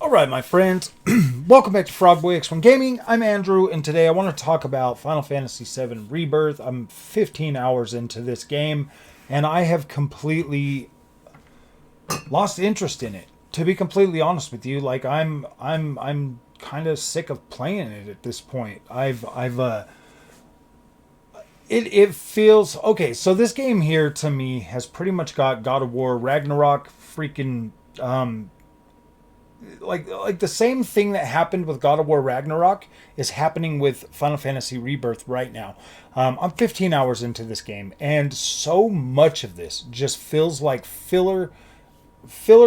Alright, my friends, welcome back to Frogboy X1 Gaming. I'm Andrew, and today I want to talk about Final Fantasy VII Rebirth. I'm 15 hours into this game, and I have completely lost interest in it. To be completely honest with you, like I'm kind of sick of playing it at this point. It feels okay. So this game here to me has pretty much got God of War Ragnarok freaking like the same thing that happened with God of War Ragnarok is happening with Final Fantasy Rebirth right now. I'm 15 hours into this game, and so much of this just feels like filler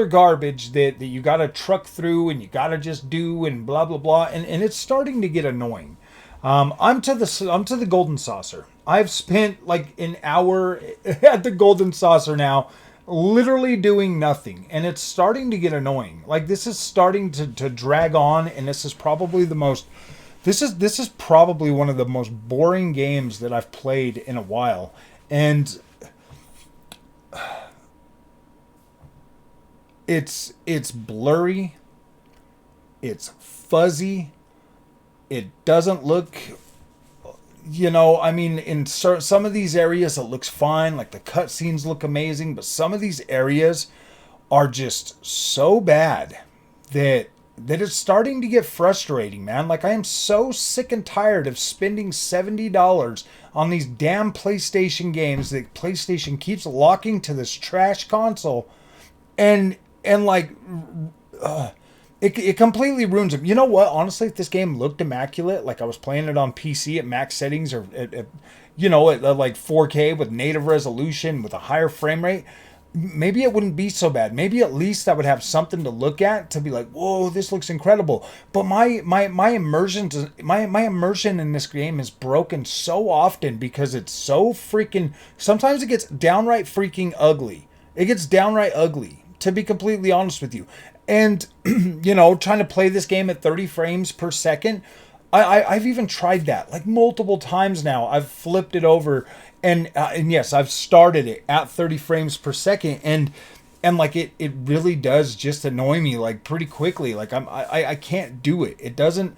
garbage that you gotta truck through and you gotta just do and blah blah blah, and it's starting to get annoying. I'm to the Golden Saucer. I've spent like an hour at the Golden Saucer now, literally doing nothing, and it's starting to get annoying. Like this is starting to drag on, and this is probably one of the most boring games that I've played in a while. And it's blurry, it's fuzzy, it doesn't look, I mean, in some of these areas it looks fine, like the cutscenes look amazing, but some of these areas are just so bad that it's starting to get frustrating, man. Like I am so sick and tired of spending $70 on these damn PlayStation games that PlayStation keeps locking to this trash console, and like it completely ruins them. You know what? Honestly, if this game looked immaculate, like I was playing it on PC at max settings or at like 4K with native resolution with a higher frame rate, maybe it wouldn't be so bad. Maybe at least I would have something to look at to be like, whoa, this looks incredible. But my immersion in this game is broken so often because it's so freaking. Sometimes it gets downright freaking ugly. It gets downright ugly, to be completely honest with you. And, trying to play this game at 30 frames per second, I've even tried that like multiple times now. I've flipped it over and yes, I've started it at 30 frames per second, and like it really does just annoy me like pretty quickly. Like I can't do it. It doesn't.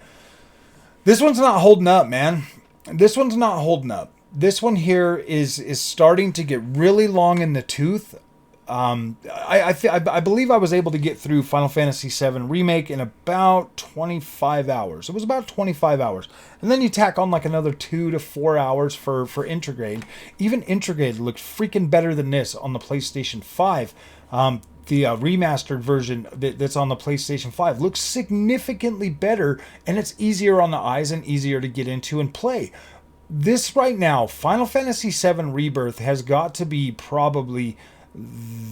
This one's not holding up, man. This one's not holding up. This one here is starting to get really long in the tooth. I believe I was able to get through Final Fantasy VII Remake in about 25 hours. It was about 25 hours. And then you tack on like another 2 to 4 hours for Intergrade. Even Intergrade looked freaking better than this on the PlayStation 5. The remastered version that's on the PlayStation 5 looks significantly better, and it's easier on the eyes and easier to get into and play. This right now, Final Fantasy VII Rebirth has got to be probably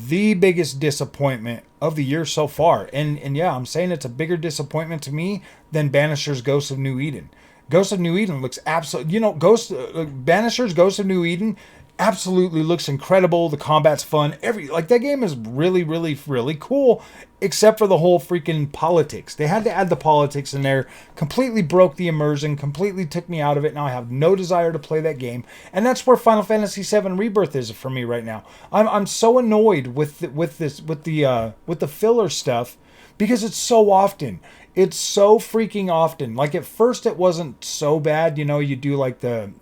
the biggest disappointment of the year so far. And yeah, I'm saying it's a bigger disappointment to me than Banisher's Ghost of New Eden. Ghost of New Eden looks absolutely, Banisher's Ghost of New Eden absolutely looks incredible. The combat's fun. That game is really, really, really cool, except for the whole freaking politics. They had to add the politics in there. Completely broke the immersion. Completely took me out of it. Now I have no desire to play that game, and that's where Final Fantasy VII Rebirth is for me right now. I'm so annoyed with the filler stuff because it's so often. It's so freaking often. Like at first it wasn't so bad. You do like the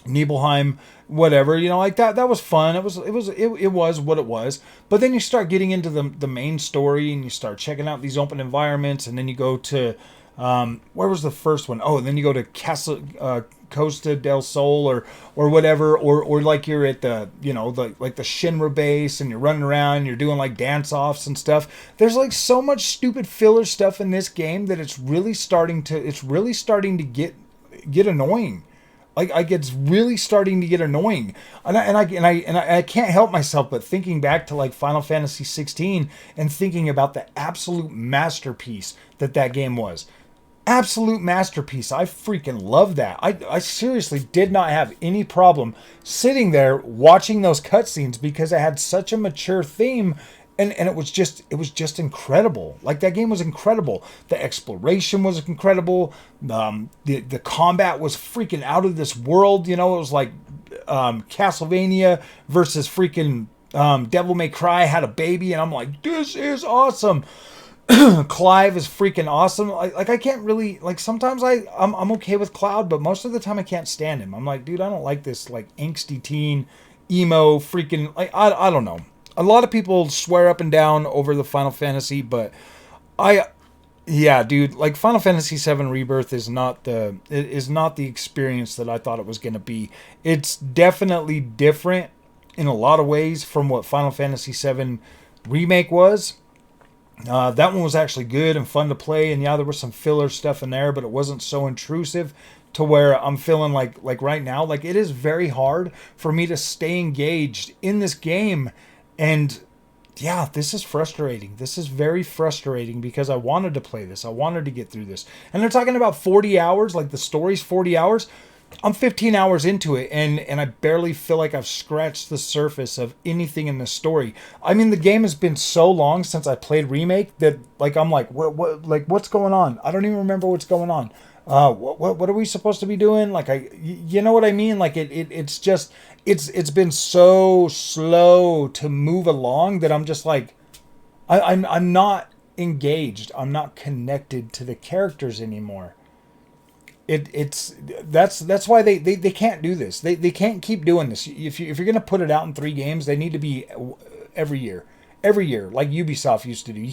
Nibelheim, whatever, like that was fun. It was what it was. But then you start getting into the main story, and you start checking out these open environments, and then you go to where was the first one? Oh, and then you go to Castle Costa del Sol or whatever, or like you're at the the Shinra base, and you're running around, and you're doing like dance offs and stuff. There's like so much stupid filler stuff in this game that it's really starting to get annoying. Like it's really starting to get annoying, and I can't help myself but thinking back to like Final Fantasy 16 and thinking about the absolute masterpiece that game was. Absolute masterpiece. I freaking love that. I seriously did not have any problem sitting there watching those cutscenes because it had such a mature theme. And it was just incredible. Like that game was incredible. The exploration was incredible. The combat was freaking out of this world. It was like Castlevania versus freaking Devil May Cry had a baby, and I'm like, this is awesome. Clive is freaking awesome. I can't really, like, sometimes I'm okay with Cloud, but most of the time I can't stand him. I'm like, dude, I don't like this, like, angsty teen, emo, freaking, like, I don't know. A lot of people swear up and down over the Final Fantasy, but I, yeah, dude, like, Final Fantasy VII Rebirth is not the experience that I thought it was going to be. It's definitely different in a lot of ways from what Final Fantasy VII Remake was. That one was actually good and fun to play, and yeah, there was some filler stuff in there, but it wasn't so intrusive to where I'm feeling like right now, like, it is very hard for me to stay engaged in this game. And yeah, this is frustrating. This is very frustrating because I wanted to play this. I wanted to get through this. And they're talking about 40 hours, like the story's 40 hours. I'm 15 hours into it, and I barely feel like I've scratched the surface of anything in the story. I mean, the game has been so long since I played Remake that, like, I'm like, what's going on? I don't even remember what's going on. What are we supposed to be doing? Like, you know what I mean? Like, it's just, it's been so slow to move along that I'm just like, I'm not engaged. I'm not connected to the characters anymore. That's why they can't do this. They can't keep doing this. If you're gonna put it out in 3 games, they need to be every year, like Ubisoft used to do. You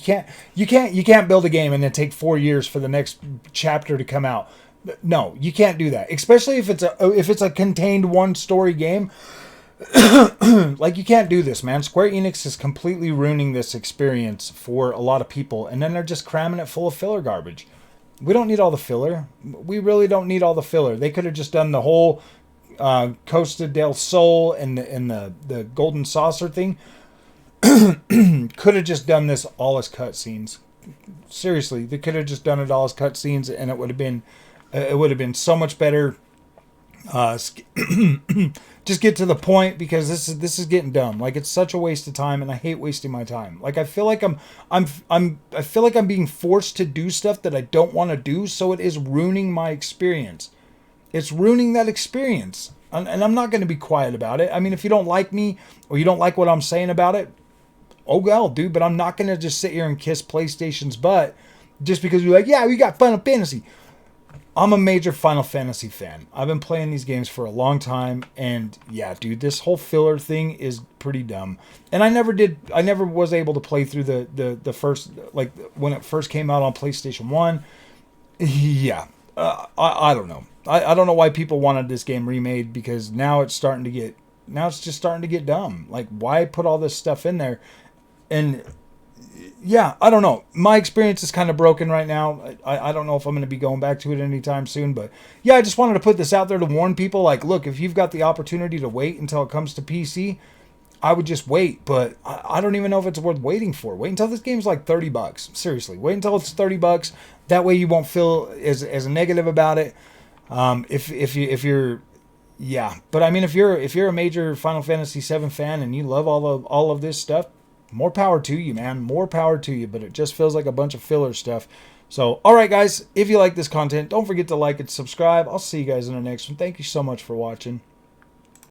can't build a game and then take 4 years for the next chapter to come out. No, you can't do that. Especially if it's a contained one story game. Like, you can't do this, man. Square Enix is completely ruining this experience for a lot of people, and then they're just cramming it full of filler garbage. We don't need all the filler. We really don't need all the filler. They could have just done the whole Costa del Sol and the Golden Saucer thing. Could have just done this all as cutscenes. Seriously, they could have just done it all as cutscenes, and it would have been so much better. Just get to the point, because this is getting dumb. Like, it's such a waste of time, and I hate wasting my time. Like, I feel like I feel like I'm being forced to do stuff that I don't want to do, so it is ruining my experience. It's ruining that experience, and I'm not going to be quiet about it. I mean, if you don't like me or you don't like what I'm saying about it, oh well, dude. But I'm not going to just sit here and kiss PlayStation's butt just because you're like, yeah, we got Final Fantasy. I'm a major Final Fantasy fan. I've been playing these games for a long time, and yeah, dude, this whole filler thing is pretty dumb. And I never was able to play through the first, like, when it first came out on PlayStation 1. Yeah, I don't know. I don't know why people wanted this game remade, because now it's just starting to get dumb. Like, why put all this stuff in there? And yeah, I don't know. My experience is kind of broken right now. I don't know if I'm going to be going back to it anytime soon. But yeah, I just wanted to put this out there to warn people. Like, look, if you've got the opportunity to wait until it comes to PC, I would just wait. But I don't even know if it's worth waiting for. Wait until this game's like $30. Seriously, wait until it's $30. That way you won't feel as negative about it. If you're yeah. But I mean, if you're a major Final Fantasy VII fan and you love all of this stuff, more power to you, man. More power to you. But it just feels like a bunch of filler stuff. So, all right, guys. If you like this content, don't forget to like and subscribe. I'll see you guys in the next one. Thank you so much for watching.